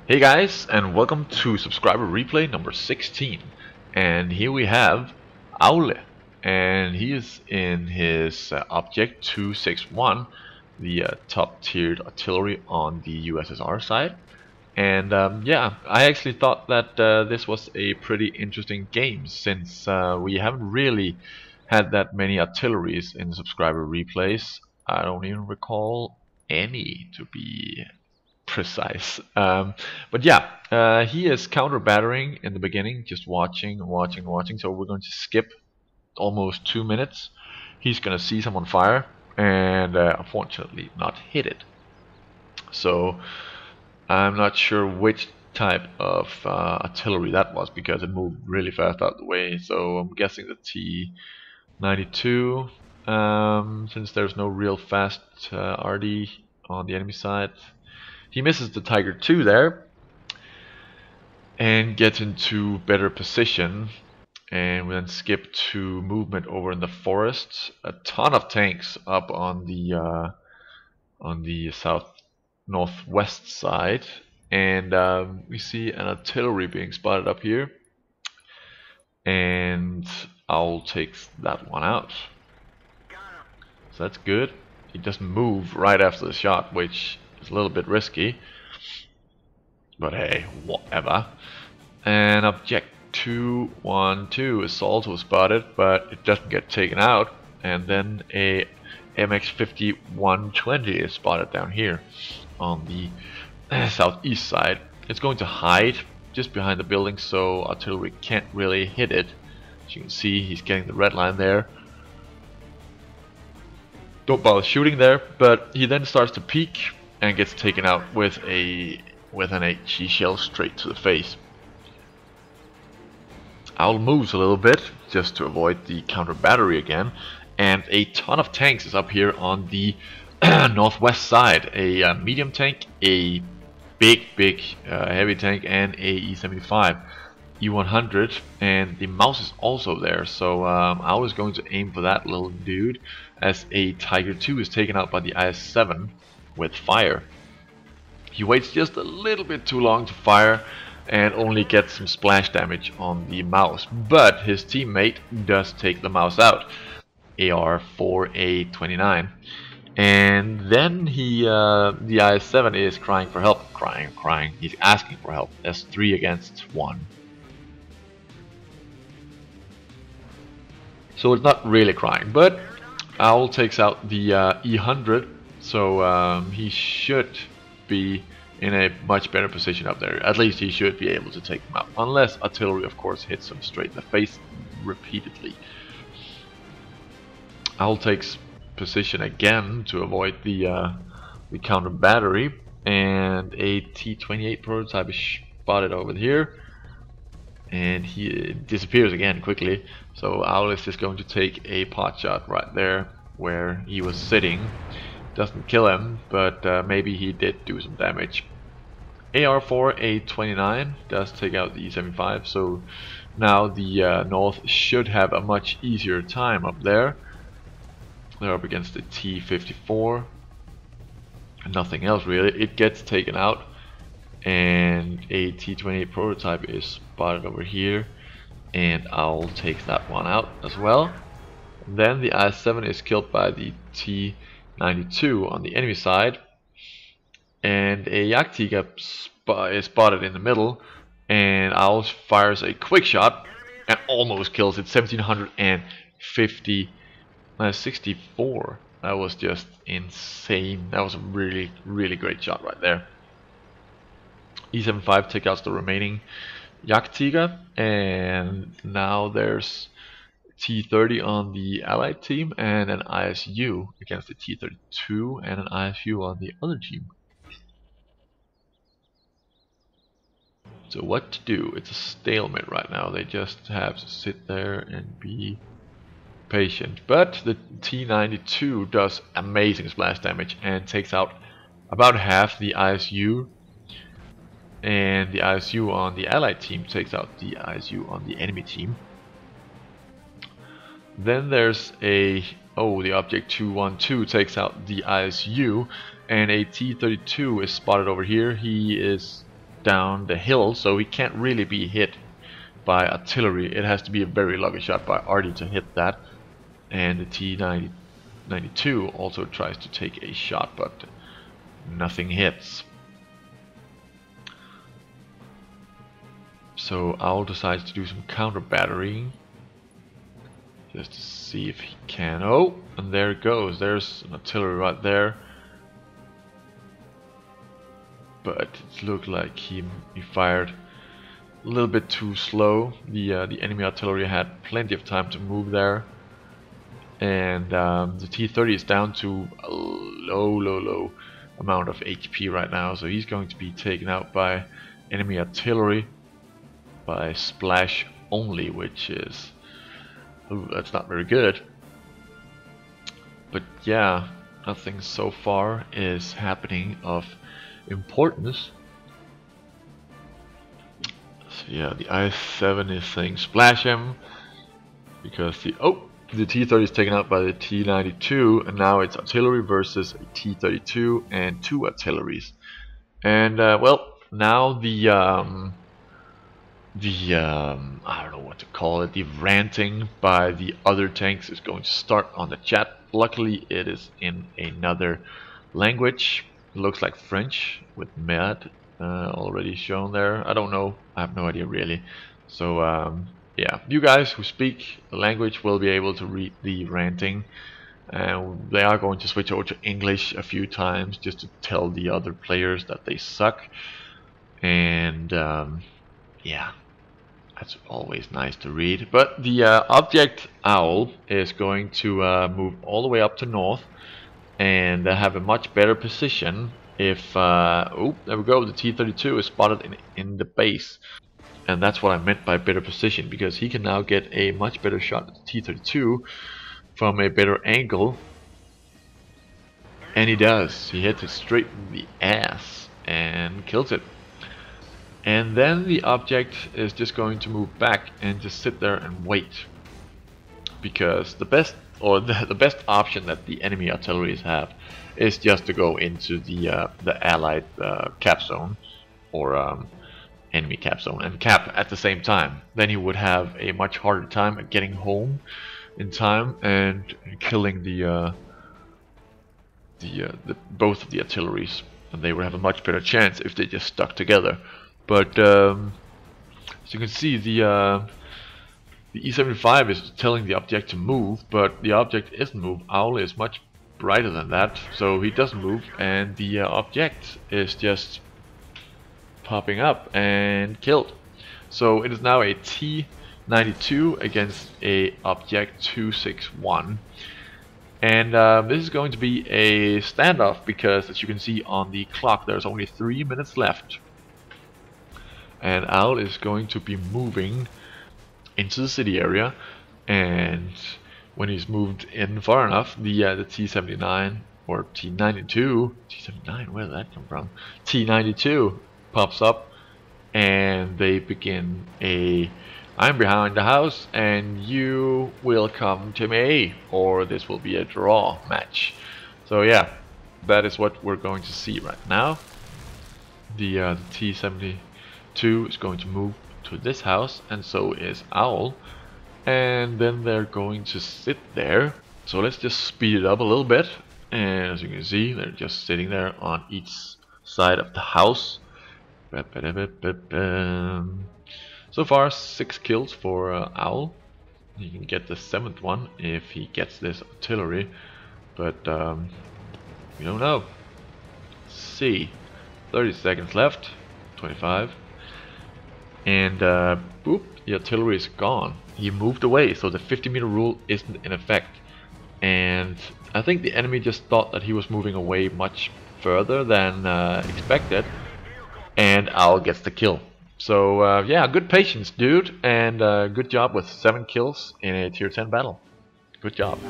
Hey guys, and welcome to subscriber replay number 16. And here we have Aule, and he is in his Object 261, the top tiered artillery on the USSR side. And yeah, I actually thought that this was a pretty interesting game, since we haven't really had that many artilleries in subscriber replays. I don't even recall any, to be precise. But yeah, he is counter battering in the beginning, just watching. So we're going to skip almost 2 minutes. He's gonna see someone fire and unfortunately not hit it. So I'm not sure which type of artillery that was, because it moved really fast out of the way. So I'm guessing the T-92, since there's no real fast Arty on the enemy side. He misses the Tiger 2 there and gets into better position, and we then skip to movement over in the forest. A ton of tanks up on the south northwest side, and we see an artillery being spotted up here, and Owl takes that one out. So that's good. He doesn't move right after the shot, which is a little bit risky. But hey, whatever. And Object 212 is also spotted, but it doesn't get taken out. And then a MX-50-120 is spotted down here on the southeast side. It's going to hide just behind the building, so artillery can't really hit it. As you can see, he's getting the red line there. Don't bother shooting there, but he then starts to peek and gets taken out with an HE shell straight to the face. Owl moves a little bit just to avoid the counter battery again, and a ton of tanks is up here on the northwest side. A medium tank, a big heavy tank, and a E-75 E-100, and the mouse is also there. So Owl is going to aim for that little dude, as a Tiger 2 is taken out by the IS-7 with fire. He waits just a little bit too long to fire and only gets some splash damage on the mouse, but his teammate does take the mouse out. AR-4A29, and then the IS-7 is crying for help. Crying. He's asking for help. That's 3 against 1. So it's not really crying, but Owl takes out the E100, so he should be in a much better position up there. At least he should be able to take them out, unless artillery of course hits him straight in the face repeatedly. Owl takes position again to avoid the counter battery, and a T-28 prototype is spotted over here, and he disappears again quickly. So Owl is just going to take a pot shot right there where he was sitting. Doesn't kill him, but maybe he did do some damage. AR-4A29 does take out the E-75, so now the North should have a much easier time up there. They're up against the T-54. Nothing else really. It gets taken out, and a T-28 prototype is spotted over here, and Owl takes that one out as well. Then the IS-7 is killed by the T-92 on the enemy side, and a Jagdtiger is spotted in the middle, and Owl fires a quick shot and almost kills it. 1764. That was just insane. That was a really great shot right there. E-75 takes out the remaining Jagdtiger, and now there's T-30 on the allied team and an ISU against the T-32 and an ISU on the other team. So what to do? It's a stalemate right now. They just have to sit there and be patient. But the T-92 does amazing splash damage and takes out about half the ISU, and the ISU on the allied team takes out the ISU on the enemy team. Then there's the Object 212 takes out the ISU, and a T-32 is spotted over here. He is down the hill, so he can't really be hit by artillery. It has to be a very lucky shot by Arty to hit that. And the T-92 also tries to take a shot, but nothing hits. So Owl decides to do some counter battering, just to see if he can. Oh, and there it goes. There's an artillery right there. But it looked like he fired a little bit too slow. The enemy artillery had plenty of time to move there. And the T-30 is down to a low amount of HP right now. So he's going to be taken out by enemy artillery by splash only, which is... ooh, that's not very good. But yeah, nothing so far is happening of importance. So yeah, the I-7 is saying splash him because the T-30 is taken out by the T-92, and now it's artillery versus a T-32 and 2 artilleries. And well, now the I don't know what to call it, the ranting by the other tanks is going to start on the chat. Luckily it is in another language. It looks like French with Mad already shown there. I don't know, I have no idea really. So yeah, you guys who speak the language will be able to read the ranting. And they are going to switch over to English a few times just to tell the other players that they suck. And yeah, that's always nice to read. But the object Owl is going to move all the way up to north and have a much better position if oh, there we go, the T-32 is spotted in the base. And that's what I meant by better position, because he can now get a much better shot at the T-32 from a better angle. And he does. He hits it straight in the ass and kills it. And then the object is just going to move back and just sit there and wait, because the best option that the enemy artilleries have is just to go into the allied cap zone or enemy cap zone and cap at the same time. Then he would have a much harder time at getting home in time and killing the both of the artilleries, and they would have a much better chance if they just stuck together. But as you can see, the E-75 is telling the object to move, but the object isn't moved. Owl is much brighter than that, so he doesn't move, and the object is just popping up and killed. So it is now a T-92 against a object 261. And this is going to be a standoff, because as you can see on the clock, there's only 3 minutes left. And Owl is going to be moving into the city area, and when he's moved in far enough, the T-79 or T-92, T-79, where did that come from? T-92 pops up, and they begin a I'm behind the house and you will come to me, or this will be a draw match. So yeah, that is what we're going to see right now. The T-72 is going to move to this house, and so is Owl, and then they're going to sit there. So let's just speed it up a little bit, and as you can see, they're just sitting there on each side of the house. So far 6 kills for Owl. He can get the 7th one if he gets this artillery, but we don't know. Let's see, 30 seconds left, 25, and boop, the artillery is gone. He moved away, so the 50-meter rule isn't in effect. And I think the enemy just thought that he was moving away much further than expected, and Owl gets the kill. So yeah, good patience, dude, and good job with 7 kills in a tier 10 battle. Good job.